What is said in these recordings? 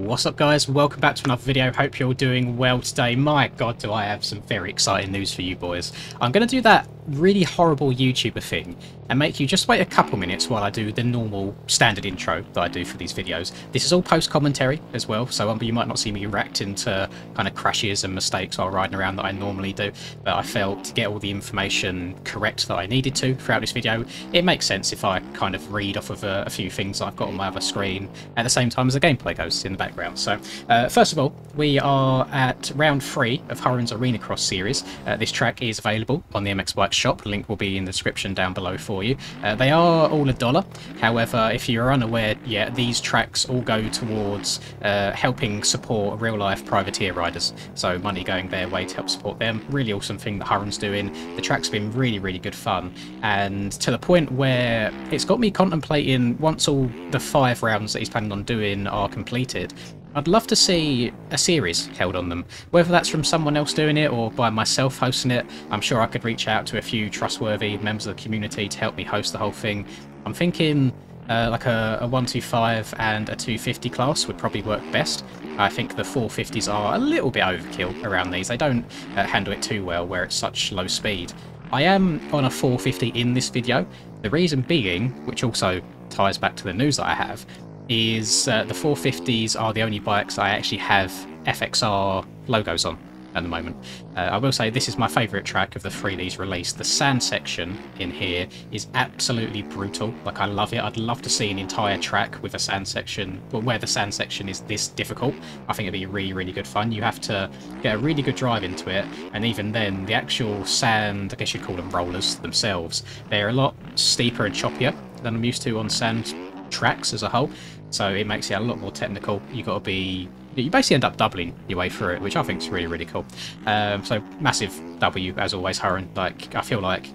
What's up guys, welcome back to another video. Hope you're doing well today. My god, do I have some very exciting news for you boys. I'm going to do that really horrible YouTuber thing and make you just wait a couple minutes while I do the normal standard intro that I do for these videos. This is all post-commentary as well, so you might not see me reacting to kind of crashes and mistakes while riding around that I normally do, but I felt to get all the information correct that I needed to throughout this video, it makes sense if I kind of read off of a few things I've got on my other screen at the same time as the gameplay goes in the background. So first of all, we are at round 3 of Hurren's Arena Cross series. This track is available on the MX Bike shop. Link will be in the description down below for you. They are all $1. However, if you're unaware yet, these tracks all go towards helping support real life privateer riders. So money going their way to help support them. Really awesome thing that Hurren's doing. The track's been really good fun, and to the point where it's got me contemplating, once all the 5 rounds that he's planning on doing are completed, I'd love to see a series held on them, whether that's from someone else doing it or by myself hosting it. I'm sure I could reach out to a few trustworthy members of the community to help me host the whole thing. I'm thinking like a 125 and a 250 class would probably work best. I think the 450s are a little bit overkill around these. They don't handle it too well where it's such low speed. I am on a 450 in this video. The reason being, which also ties back to the news that I have, is the 450s are the only bikes I actually have FXR logos on at the moment. I will say this is my favourite track of the 3 these released. The sand section in here is absolutely brutal. Like, I love it. I'd love to see an entire track with a sand section, but where the sand section is this difficult. I think it'd be really good fun. You have to get a really good drive into it, and even then the actual sand, I guess you'd call them rollers themselves, they're a lot steeper and choppier than I'm used to on sand tracks as a whole, so it makes it a lot more technical. You basically end up doubling your way through it, which I think is really cool. So massive W as always, Hurren. Like, I feel like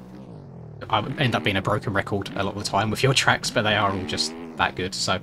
I end up being a broken record a lot of the time with your tracks, but they are all just that good. So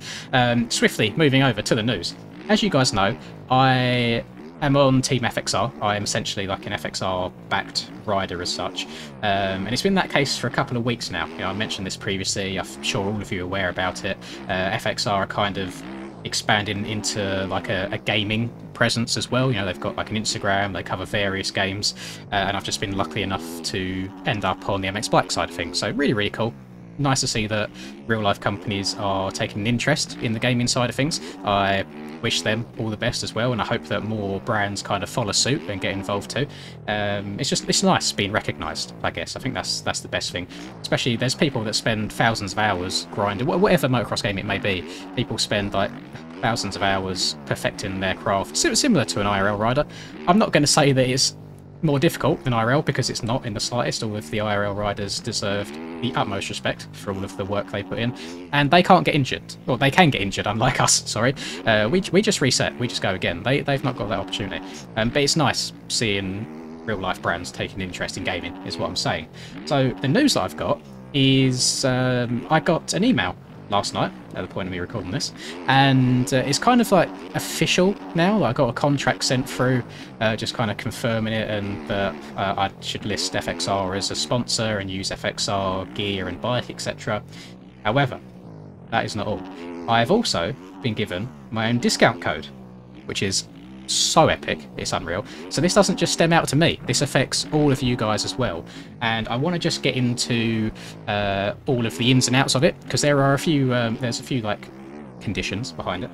swiftly moving over to the news. As you guys know, I am on Team FXR. I am essentially like an FXR backed rider as such, and it's been that case for a couple of weeks now. You know, I mentioned this previously, I'm sure all of you are aware about it. FXR are kind of expanding into like a gaming presence as well. You know, they've got like an Instagram, they cover various games, and I've just been lucky enough to end up on the MX Bike side of things, so really cool. Nice to see that real life companies are taking an interest in the gaming side of things. I wish them all the best as well, and I hope that more brands kind of follow suit and get involved too. It's nice being recognised, I guess. I think that's the best thing. Especially there's people that spend thousands of hours grinding, whatever motocross game it may be. People spend like thousands of hours perfecting their craft, similar to an IRL rider. I'm not going to say that it's more difficult than IRL, because it's not in the slightest. All of the IRL riders deserve the utmost respect for all of the work they put in, and they can't get injured. Well, they can get injured, unlike us, sorry. We just reset, we just go again. They've not got that opportunity. But it's nice seeing real life brands taking interest in gaming, is what I'm saying. So the news that I've got is I got an email last night at the point of me recording this, and it's kind of like official now. Like, I got a contract sent through just kind of confirming it, and that I should list FXR as a sponsor and use FXR gear and bike, etc. However, that is not all. I have also been given my own discount code, which is so epic, it's unreal. So this doesn't just stem out to me, this affects all of you guys as well, and I want to just get into all of the ins and outs of it, because there are a few there's a few like conditions behind it.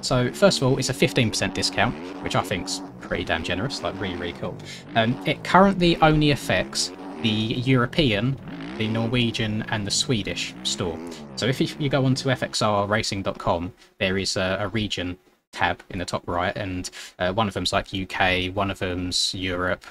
So first of all, it's a 15% discount, which I think's pretty damn generous, like really cool. It currently only affects the European, the Norwegian and the Swedish store. So if you go onto fxrracing.com, there is a region tab in the top right, and one of them's like UK, one of them's Europe,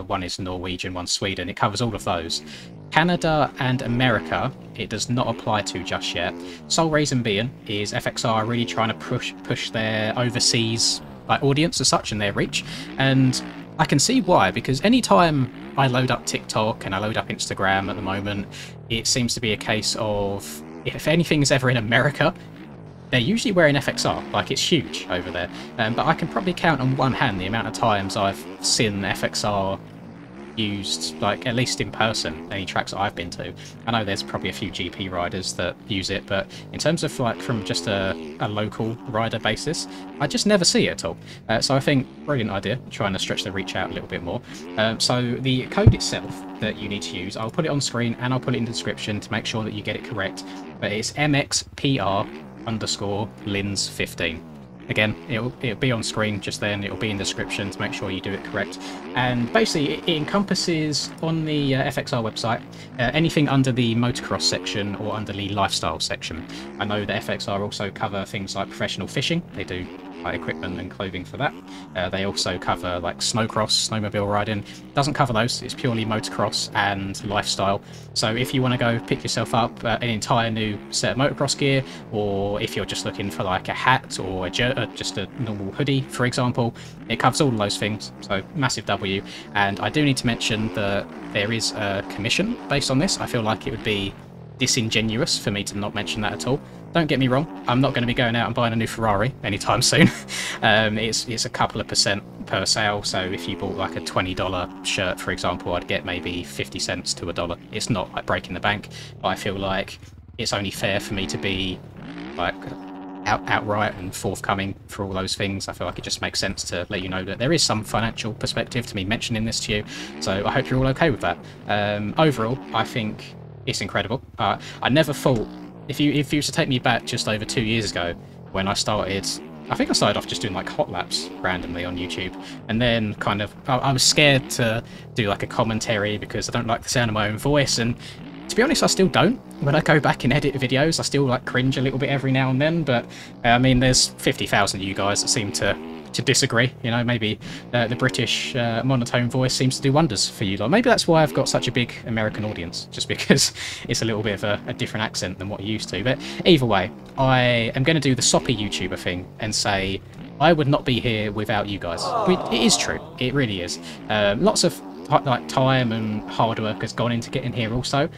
one is Norwegian, one's Sweden. It covers all of those. Canada and America it does not apply to just yet. Sole reason being is FXR really trying to push their overseas like audience as such and their reach, and I can see why, because anytime I load up TikTok and I load up Instagram at the moment, it seems to be a case of, if anything's ever in America, they're usually wearing FXR, like it's huge over there. But I can probably count on one hand the amount of times I've seen FXR used, like, at least in person, any tracks that I've been to. I know there's probably a few GP riders that use it, but in terms of like from just a local rider basis, I just never see it at all. So I think brilliant idea, trying to stretch the reach out a little bit more. So the code itself that you need to use, I'll put it on screen and I'll put it in the description to make sure that you get it correct. But it's MXPR_Lins15. Again, it'll be on screen just then, it'll be in the description to make sure you do it correct. And basically it encompasses on the FXR website anything under the motocross section or under the lifestyle section. I know that FXR also cover things like professional fishing, they do like equipment and clothing for that. They also cover like snowcross, snowmobile riding. Doesn't cover those, it's purely motocross and lifestyle. So if you want to go pick yourself up an entire new set of motocross gear, or if you're just looking for like a hat or just a normal hoodie, for example, it covers all of those things. So massive W. And I do need to mention that there is a commission based on this. I feel like it would be disingenuous for me to not mention that at all. Don't get me wrong, I'm not going to be going out and buying a new Ferrari anytime soon. It's a couple of % per sale, so if you bought like a $20 shirt, for example, I'd get maybe 50 cents to $1. It's not like breaking the bank, but I feel like it's only fair for me to be like outright and forthcoming for all those things. I feel like it just makes sense to let you know that there is some financial perspective to me mentioning this to you, so I hope you're all okay with that. Overall, I think it's incredible. I never thought, if you were to take me back just over 2 years ago when I started, I think I started off just doing like hot laps randomly on YouTube, and then kind of I was scared to do like a commentary because I don't like the sound of my own voice, and to be honest, I still don't. When I go back and edit videos, I still like cringe a little bit every now and then, but I mean, there's 50,000 of you guys that seem to disagree. You know, maybe the British monotone voice seems to do wonders for you lot. Maybe that's why I've got such a big American audience, just because it's a little bit of a different accent than what you're used to. But either way, I am going to do the soppy YouTuber thing and say I would not be here without you guys. It is true, it really is. Lots of like time and hard work has gone into getting here also,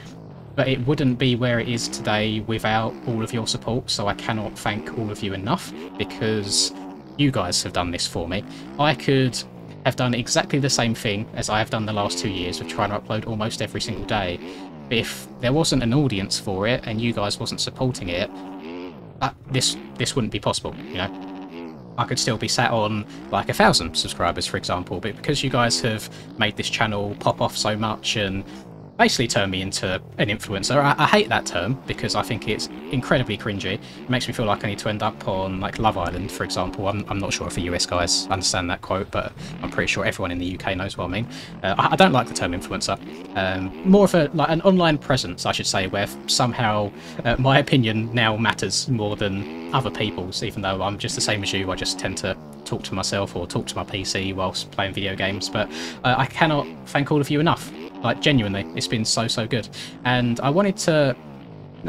but it wouldn't be where it is today without all of your support, so I cannot thank all of you enough, because you guys have done this for me. I could have done exactly the same thing as I have done the last 2 years of trying to upload almost every single day. But if there wasn't an audience for it and you guys wasn't supporting it, this wouldn't be possible, you know? I could still be sat on like 1,000 subscribers, for example, but because you guys have made this channel pop off so much and basically turned me into an influencer. I hate that term because I think it's incredibly cringy. It makes me feel like I need to end up on like Love Island, for example. I'm not sure if the US guys understand that quote, but I'm pretty sure everyone in the UK knows what I mean. I don't like the term influencer. More of like an online presence, I should say, where somehow my opinion now matters more than other people's, even though I'm just the same as you. I just tend to talk to myself or talk to my PC whilst playing video games, but I cannot thank all of you enough. Like, genuinely, it's been so good. And I wanted to,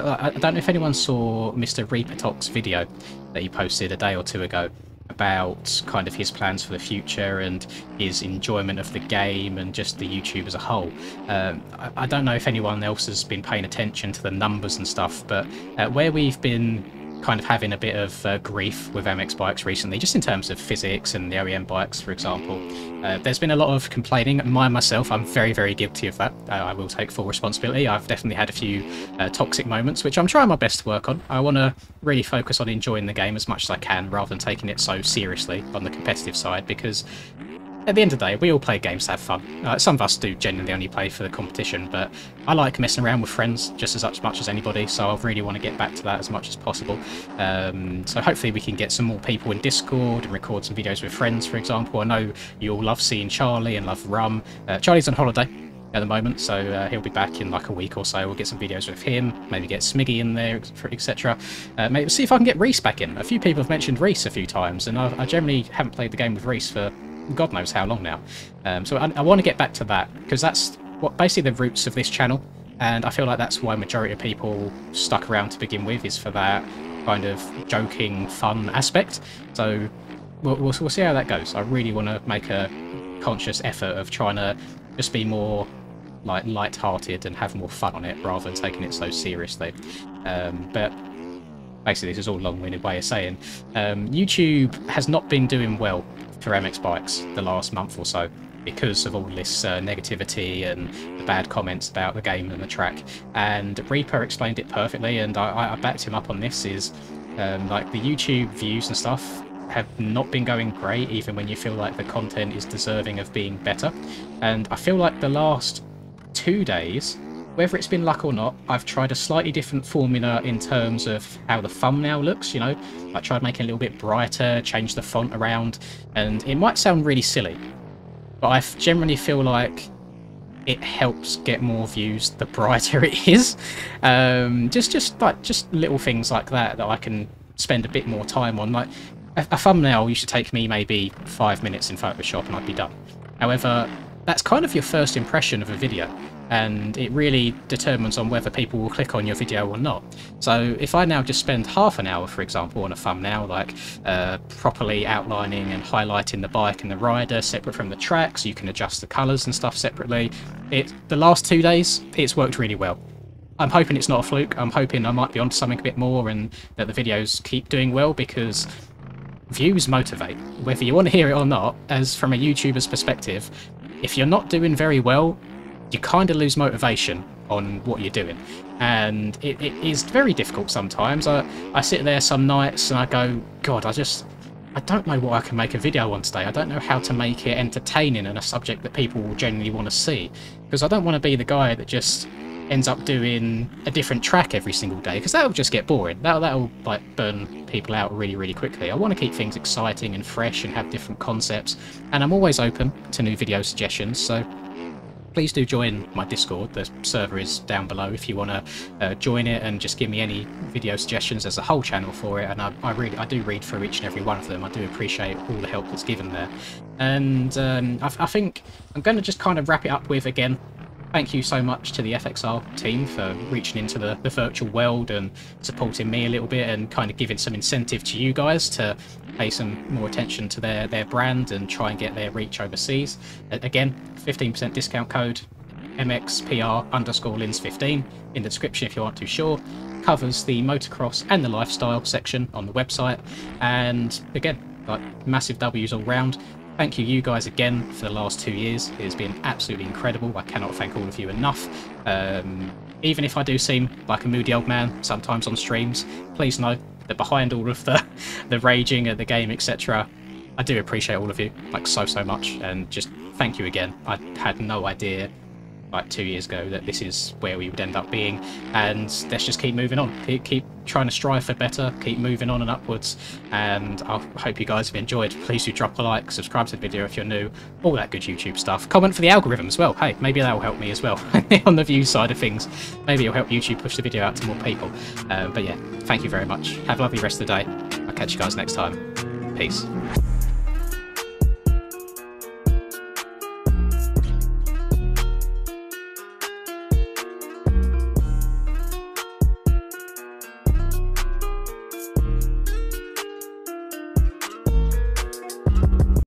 I don't know if anyone saw Mr. Reaper video that he posted a day or two ago about kind of his plans for the future and his enjoyment of the game and just the YouTube as a whole. I don't know if anyone else has been paying attention to the numbers and stuff, but where we've been kind of having a bit of grief with MX bikes recently, just in terms of physics and the OEM bikes, for example. There's been a lot of complaining. Myself, I'm very guilty of that. I will take full responsibility. I've definitely had a few toxic moments, which I'm trying my best to work on. I want to really focus on enjoying the game as much as I can, rather than taking it so seriously on the competitive side, because at the end of the day, we all play games to have fun. Some of us do genuinely only play for the competition, but I like messing around with friends just as much as anybody, so I really want to get back to that as much as possible. So hopefully we can get some more people in Discord and record some videos with friends, for example. I know you all love seeing Charlie and love Rum. Charlie's on holiday at the moment, so he'll be back in like a week or so. We'll get some videos with him, maybe get Smiggy in there, etc. Maybe see if I can get Reese back in. A few people have mentioned Reese a few times, and I generally haven't played the game with Reese for God knows how long now. So I want to get back to that, because that's what basically the roots of this channel, and I feel like that's why majority of people stuck around to begin with, is for that kind of joking, fun aspect. So we'll see how that goes. I really want to make a conscious effort of trying to just be more like light-hearted and have more fun on it, rather than taking it so seriously. But basically, this is all a long-winded way of saying YouTube has not been doing well for MX bikes the last month or so. because of all this negativity and the bad comments about the game and the track. And Reaper explained it perfectly, and I backed him up on this. Is like the YouTube views and stuff have not been going great, even when you feel like the content is deserving of being better. And I feel like the last 2 days, whether it's been luck or not, I've tried a slightly different formula in terms of how the thumbnail looks, you know. I tried making it a little bit brighter, changed the font around, and it might sound really silly, but I generally feel like it helps get more views the brighter it is. Just little things like that I can spend a bit more time on. Like a thumbnail used to take me maybe 5 minutes in Photoshop and I'd be done. However, that's kind of your first impression of a video, and it really determines on whether people will click on your video or not. So if I now just spend half an hour, for example, on a thumbnail, like properly outlining and highlighting the bike and the rider separate from the track, so you can adjust the colours and stuff separately, the last 2 days, it's worked really well. I'm hoping it's not a fluke. I'm hoping I might be onto something a bit more and that the videos keep doing well, because views motivate, whether you want to hear it or not. As from a YouTuber's perspective, if you're not doing very well, you kind of lose motivation on what you're doing, and it is very difficult sometimes. I sit there some nights and I go, God, I don't know what I can make a video on today. I don't know how to make it entertaining and a subject that people will genuinely want to see, because I don't want to be the guy that just ends up doing a different track every single day, because that'll just get boring. That'll like burn people out really quickly. I want to keep things exciting and fresh and have different concepts, and I'm always open to new video suggestions, so please do join my Discord. The server is down below if you want to join it and just give me any video suggestions. There's a whole channel for it, and I do read through each and every one of them. I do appreciate all the help that's given there. And I think I'm going to just kind of wrap it up with, again, thank you so much to the FXR team for reaching into the virtual world and supporting me a little bit, and kind of giving some incentive to you guys to pay some more attention to their brand and try and get their reach overseas. Again, 15% discount code MXPR_Lins15 in the description if you aren't too sure. Covers the motocross and the lifestyle section on the website. And again, like, massive W's all round. Thank you guys again for the last 2 years. It has been absolutely incredible. I cannot thank all of you enough. Even if I do seem like a moody old man sometimes on streams, please know that behind all of the raging at the game, etc., I do appreciate all of you, like, so much. And just thank you again. I had no idea, like 2 years ago, that this is where we would end up being, and let's just keep moving on, keep trying to strive for better, keep moving on and upwards. And I hope you guys have enjoyed. Please do drop a like, subscribe to the video if you're new, all that good YouTube stuff. Comment for the algorithm as well. Hey, maybe that will help me as well on the views side of things. Maybe it'll help YouTube push the video out to more people. But yeah, thank you very much. Have a lovely rest of the day. I'll catch you guys next time. Peace.